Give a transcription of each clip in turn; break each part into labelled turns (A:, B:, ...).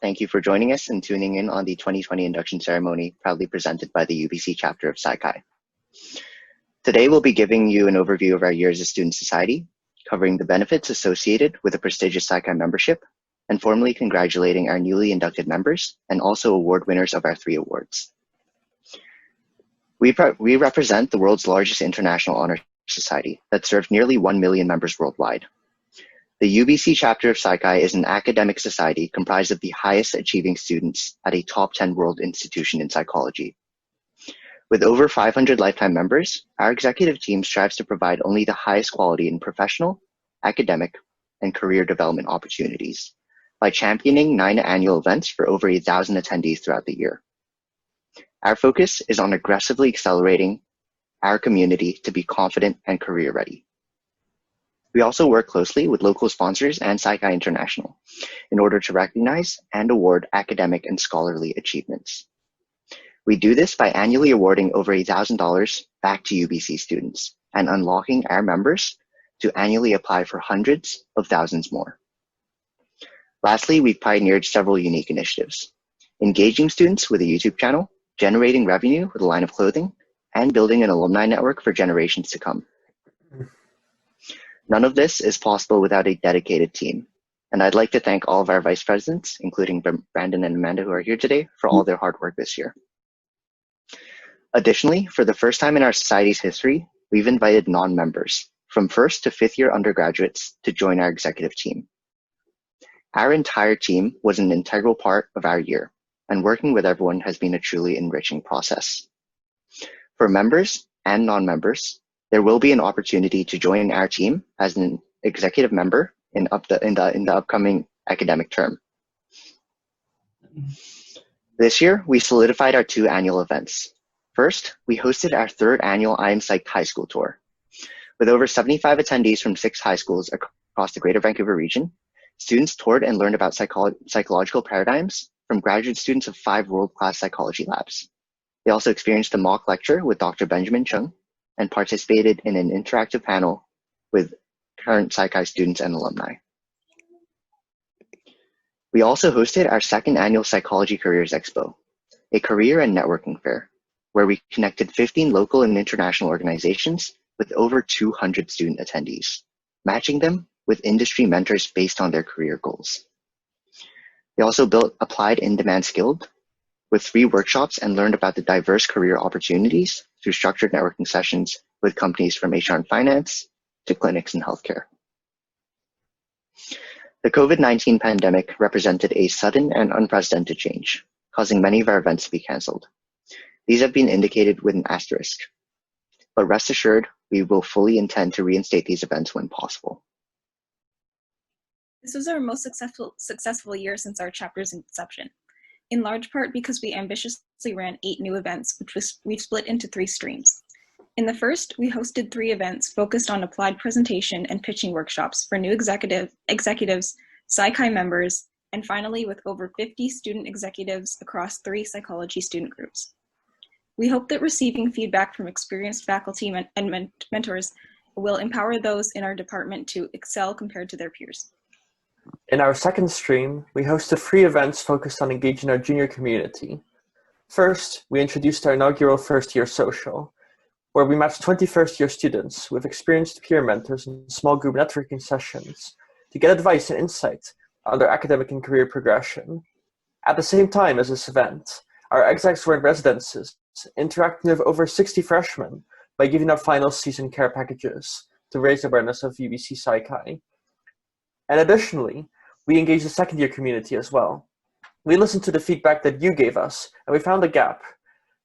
A: Thank you for joining us and tuning in on the 2020 Induction Ceremony, proudly presented by the UBC chapter of Psi Chi. Today, we'll be giving you an overview of our year as a student society, covering the benefits associated with a prestigious Psi Chi membership, and formally congratulating our newly inducted members and also award winners of our 3 awards. We represent the world's largest international honor society that serves nearly 1 million members worldwide. The UBC chapter of Psi Chi is an academic society comprised of the highest achieving students at a top 10 world institution in psychology. With over 500 lifetime members, our executive team strives to provide only the highest quality in professional, academic, and career development opportunities by championing 9 annual events for over 1,000 attendees throughout the year. Our focus is on aggressively accelerating our community to be confident and career ready. We also work closely with local sponsors and Psi Chi International in order to recognize and award academic and scholarly achievements. We do this by annually awarding over $1,000 back to UBC students and unlocking our members to annually apply for hundreds of thousands more. Lastly, we've pioneered several unique initiatives, engaging students with a YouTube channel, generating revenue with a line of clothing, and building an alumni network for generations to come. None of this is possible without a dedicated team, and I'd like to thank all of our vice presidents, including Brandon and Amanda, who are here today, for all their hard work this year. Additionally, for the first time in our society's history, we've invited non-members from 1st to 5th year undergraduates to join our executive team. Our entire team was an integral part of our year, and working with everyone has been a truly enriching process. For members and non-members, there will be an opportunity to join our team as an executive member in the upcoming academic term. This year, we solidified our 2 annual events. First, we hosted our 3rd annual I Am Psyched High School Tour. With over 75 attendees from 6 high schools across the Greater Vancouver region, students toured and learned about psychological paradigms from graduate students of 5 world-class psychology labs. They also experienced a mock lecture with Dr. Benjamin Chung and participated in an interactive panel with current Psi Chi students and alumni. We also hosted our 2nd annual Psychology Careers Expo, a career and networking fair, where we connected 15 local and international organizations with over 200 student attendees, matching them with industry mentors based on their career goals. We also built Applied In-Demand Skilled with 3 workshops and learned about the diverse career opportunities through structured networking sessions with companies from HR and finance to clinics and healthcare. The COVID-19 pandemic represented a sudden and unprecedented change, causing many of our events to be canceled. These have been indicated with an asterisk, but rest assured, we will fully intend to reinstate these events when possible.
B: This was our most successful year since our chapter's inception, in large part because we ambitiously ran 8 new events, which we've split into 3 streams. In the first, we hosted 3 events focused on applied presentation and pitching workshops for new executives, Psi Chi members, and finally with over 50 student executives across 3 psychology student groups. We hope that receiving feedback from experienced faculty and mentors will empower those in our department to excel compared to their peers.
C: In our 2nd stream, we hosted 3 events focused on engaging our junior community. First, we introduced our inaugural 1st year social, where we matched 20 1st year students with experienced peer mentors in small group networking sessions to get advice and insight on their academic and career progression. At the same time as this event, our execs were in residences, interacting with over 60 freshmen by giving out final season care packages to raise awareness of UBC Psi Chi. And additionally, we engaged the 2nd year community as well. We listened to the feedback that you gave us, and we found a gap.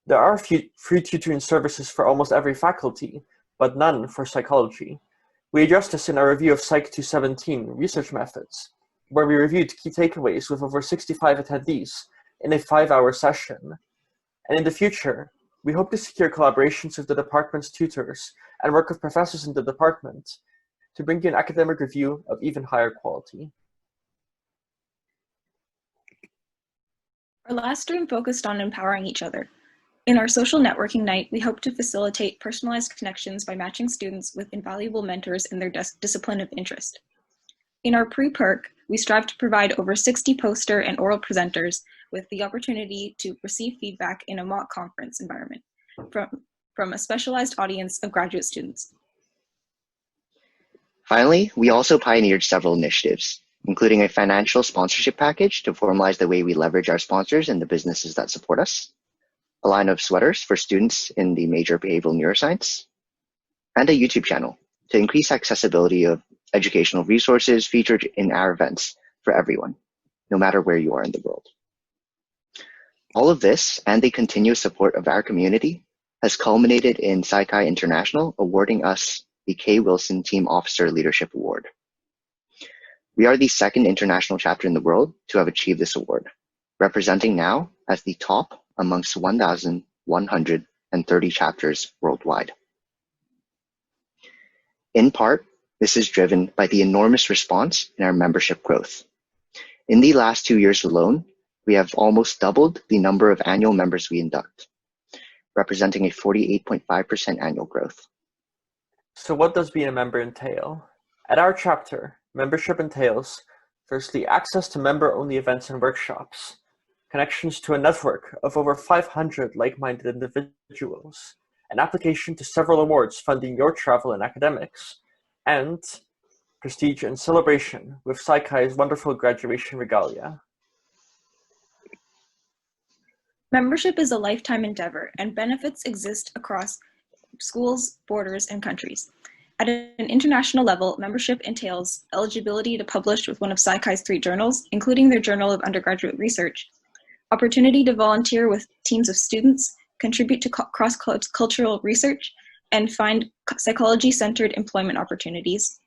C: There are free tutoring services for almost every faculty, but none for psychology. We addressed this in our review of Psych 217 research methods, where we reviewed key takeaways with over 65 attendees in a 5-hour session. And in the future, we hope to secure collaborations with the department's tutors and work with professors in the department to bring you an academic review of even higher quality.
B: Our last stream focused on empowering each other. In our social networking night, we hope to facilitate personalized connections by matching students with invaluable mentors in their discipline of interest. In our pre-perk, we strive to provide over 60 poster and oral presenters with the opportunity to receive feedback in a mock conference environment from a specialized audience of graduate students.
A: Finally, we also pioneered several initiatives, including a financial sponsorship package to formalize the way we leverage our sponsors and the businesses that support us, a line of sweaters for students in the major behavioral neuroscience, and a YouTube channel to increase accessibility of educational resources featured in our events for everyone, no matter where you are in the world. All of this and the continuous support of our community has culminated in Psi Chi International awarding us the K. Wilson Team Officer Leadership Award. We are the second international chapter in the world to have achieved this award, representing now as the top amongst 1,130 chapters worldwide. In part, this is driven by the enormous response in our membership growth. In the last 2 years alone, we have almost doubled the number of annual members we induct, representing a 48.5% annual growth.
C: So what does being a member entail? At our chapter, membership entails, firstly, access to member-only events and workshops, connections to a network of over 500 like-minded individuals, an application to several awards funding your travel and academics, and prestige and celebration with Psi Chi's wonderful graduation regalia.
B: Membership is a lifetime endeavor, and benefits exist across schools, borders, and countries. At an international level, membership entails eligibility to publish with one of Psi Chi's 3 journals, including their Journal of Undergraduate Research, opportunity to volunteer with teams of students, contribute to cross-cultural research, and find psychology-centered employment opportunities,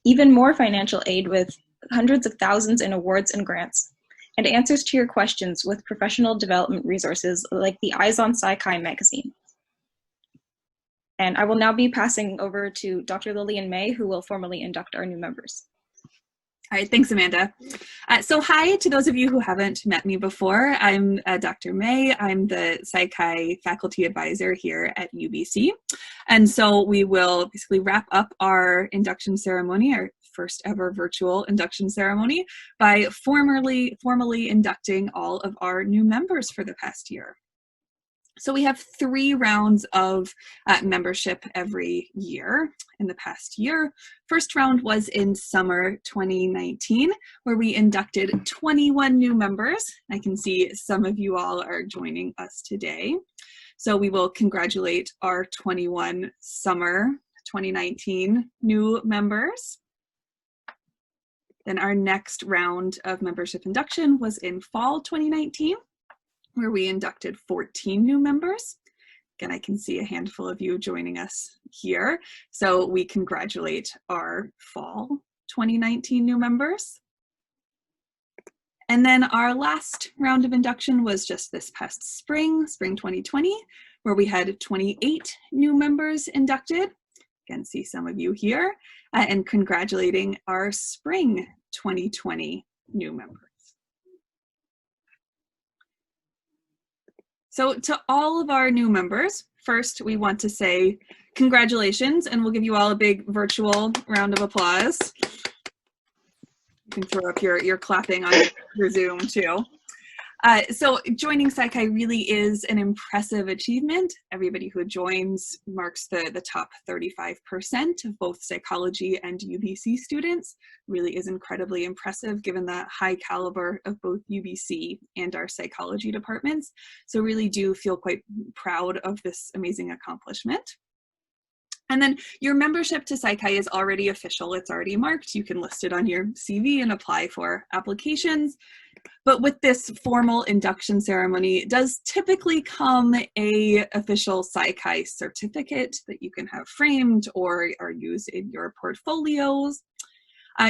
B: even more financial aid with hundreds of thousands in awards and grants, and answers to your questions with professional development resources like the Eyes on Psi Chi magazine. And I will now be passing over to Dr. Lillian May, who will formally induct our new members.
D: All right, thanks, Amanda. So hi to those of you who haven't met me before. I'm Dr. May. I'm the Psi Chi faculty advisor here at UBC. And so we will basically wrap up our induction ceremony, our first ever virtual induction ceremony, by formally inducting all of our new members for the past year. So we have 3 rounds of membership every year in the past year. First round was in summer 2019, where we inducted 21 new members. I can see some of you all are joining us today. So we will congratulate our 21 summer 2019 new members. Then our next round of membership induction was in fall 2019. Where we inducted 14 new members. Again, I can see a handful of you joining us here. So we congratulate our fall 2019 new members. And then our last round of induction was just this past spring 2020, where we had 28 new members inducted. Again, see some of you here, and congratulating our spring 2020 new members. So to all of our new members, first we want to say congratulations, and we'll give you all a big virtual round of applause. You can throw up your clapping on your Zoom too. So joining Psi Chi really is an impressive achievement. Everybody who joins marks the top 35% of both psychology and UBC students. Really is incredibly impressive given the high caliber of both UBC and our psychology departments. So really do feel quite proud of this amazing accomplishment. And then your membership to Psi Chi is already official. It's already marked. You can list it on your CV and apply for applications. But with this formal induction ceremony does typically come a official Psi Chi certificate that you can have framed or use in your portfolios.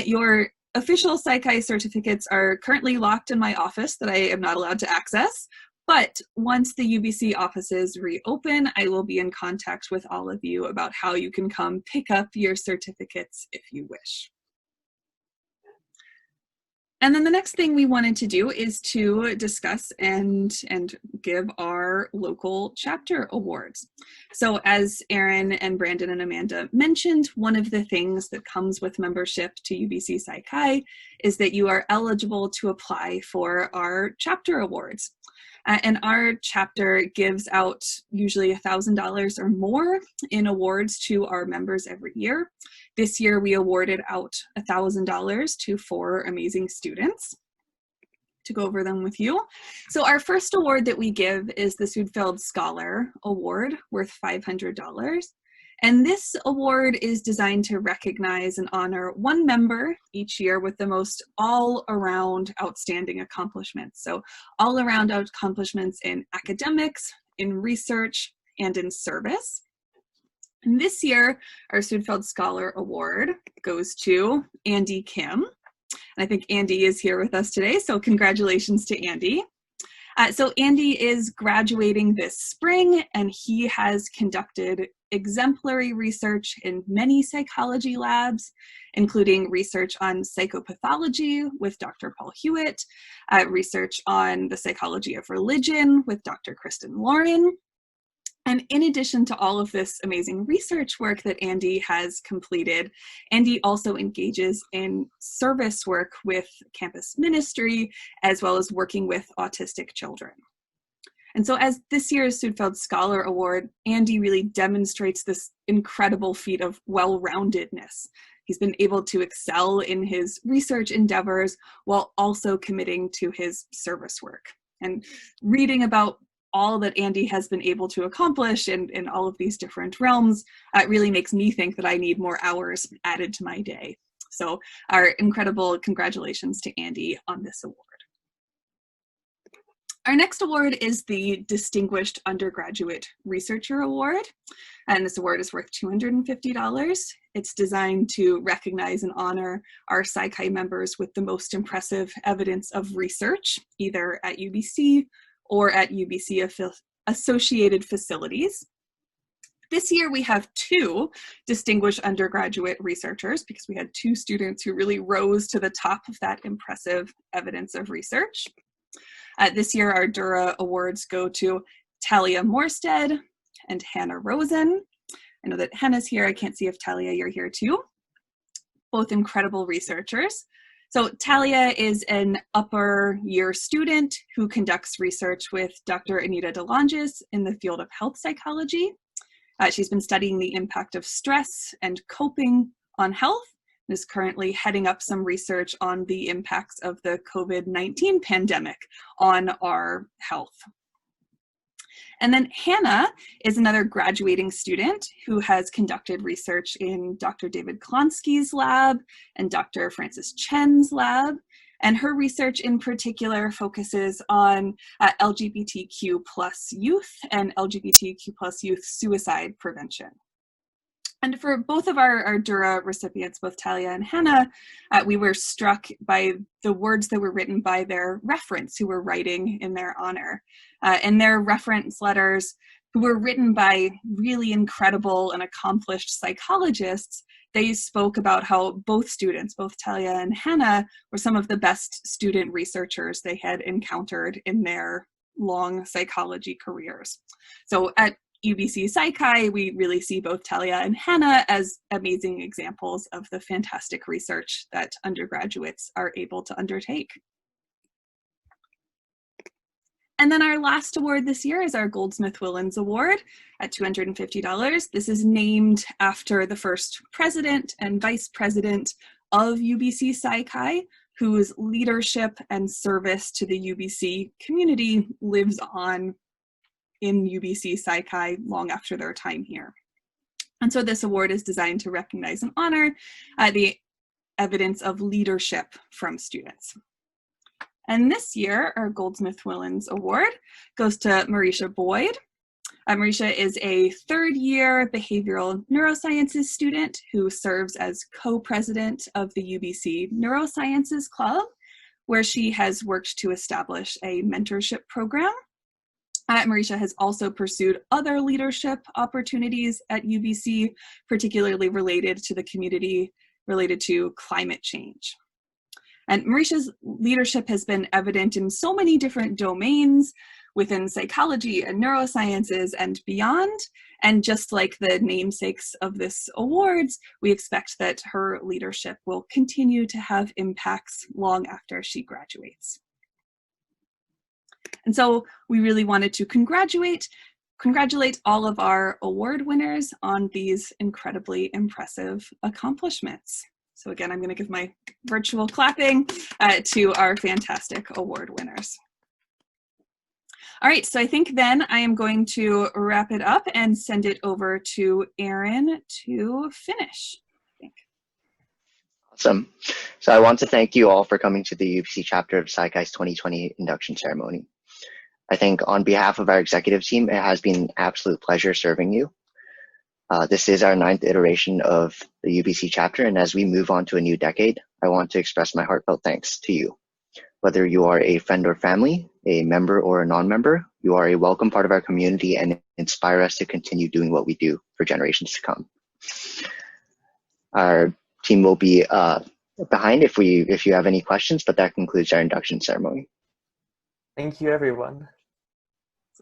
D: Your official Psi Chi certificates are currently locked in my office that I am not allowed to access. But once the UBC offices reopen, I will be in contact with all of you about how you can come pick up your certificates if you wish. And then the next thing we wanted to do is to discuss and give our local chapter awards. So as Erin and Brandon and Amanda mentioned, one of the things that comes with membership to UBC Psi Chi is that you are eligible to apply for our chapter awards. And our chapter gives out usually $1,000 or more in awards to our members every year. This year, we awarded out $1,000 to 4 amazing students. To go over them with you. So our first award that we give is the Sudfeld Scholar Award, worth $500. And this award is designed to recognize and honor one member each year with the most all-around outstanding accomplishments. So all-around accomplishments in academics, in research, and in service. And this year, our Sudfeld Scholar Award goes to Andy Kim. And I think Andy is here with us today, so congratulations to Andy. So Andy is graduating this spring, and he has conducted exemplary research in many psychology labs, including research on psychopathology with Dr. Paul Hewitt, research on the psychology of religion with Dr. Kristen Lauren. And in addition to all of this amazing research work that Andy has completed, Andy also engages in service work with campus ministry, as well as working with autistic children. And so as this year's Sudfeld Scholar Award, Andy really demonstrates this incredible feat of well-roundedness. He's been able to excel in his research endeavors while also committing to his service work. And reading about all that Andy has been able to accomplish in all of these different realms really makes me think that I need more hours added to my day. So our incredible congratulations to Andy on this award. Our next award is the Distinguished Undergraduate Researcher Award, and this award is worth $250. It's designed to recognize and honor our Psi Chi members with the most impressive evidence of research, either at UBC or at UBC associated facilities. This year we have 2 distinguished undergraduate researchers because we had 2 students who really rose to the top of that impressive evidence of research. This year our Dura Awards go to Talia Morstead and Hannah Rosen. I know that Hannah's here. I can't see if Talia, you're here too. Both incredible researchers. So Talia is an upper year student who conducts research with Dr. Anita DeLongis in the field of health psychology. She's been studying the impact of stress and coping on health and is currently heading up some research on the impacts of the COVID-19 pandemic on our health. And then Hannah is another graduating student who has conducted research in Dr. David Klonsky's lab and Dr. Francis Chen's lab. And her research in particular focuses on LGBTQ+ youth and LGBTQ+ youth suicide prevention. And for both of our Dura recipients, both Talia and Hannah, we were struck by the words that were written by their referents who were writing in their honor. And their reference letters, who were written by really incredible and accomplished psychologists, they spoke about how both students, both Talia and Hannah, were some of the best student researchers they had encountered in their long psychology careers. So at UBC Psi Chi, we really see both Talia and Hannah as amazing examples of the fantastic research that undergraduates are able to undertake. And then our last award this year is our Goldsmith-Willens Award at $250. This is named after the first president and vice president of UBC Psi Chi, whose leadership and service to the UBC community lives on in UBC Psi Chi long after their time here. And so this award is designed to recognize and honor the evidence of leadership from students. And this year, our Goldsmith-Willens Award goes to Marisha Boyd. Marisha is a third-year behavioral neurosciences student who serves as co-president of the UBC Neurosciences Club, where she has worked to establish a mentorship program. Marisha has also pursued other leadership opportunities at UBC, particularly related to the community, related to climate change. And Marisha's leadership has been evident in so many different domains within psychology and neurosciences and beyond. And just like the namesakes of this awards, we expect that her leadership will continue to have impacts long after she graduates. And so we really wanted to congratulate all of our award winners on these incredibly impressive accomplishments. So again, I'm going to give my virtual clapping to our fantastic award winners. All right, so I think then I am going to wrap it up and send it over to Aaron to finish, I think.
A: Awesome. So I want to thank you all for coming to the UBC chapter of Psi Chi's 2020 induction ceremony. I think on behalf of our executive team, it has been an absolute pleasure serving you. This is our 9th iteration of the UBC chapter, and as we move on to a new decade, I want to express my heartfelt thanks to you. Whether you are a friend or family, a member or a non-member, you are a welcome part of our community and inspire us to continue doing what we do for generations to come. Our team will be behind if you have any questions, but that concludes our induction ceremony.
C: Thank you, everyone.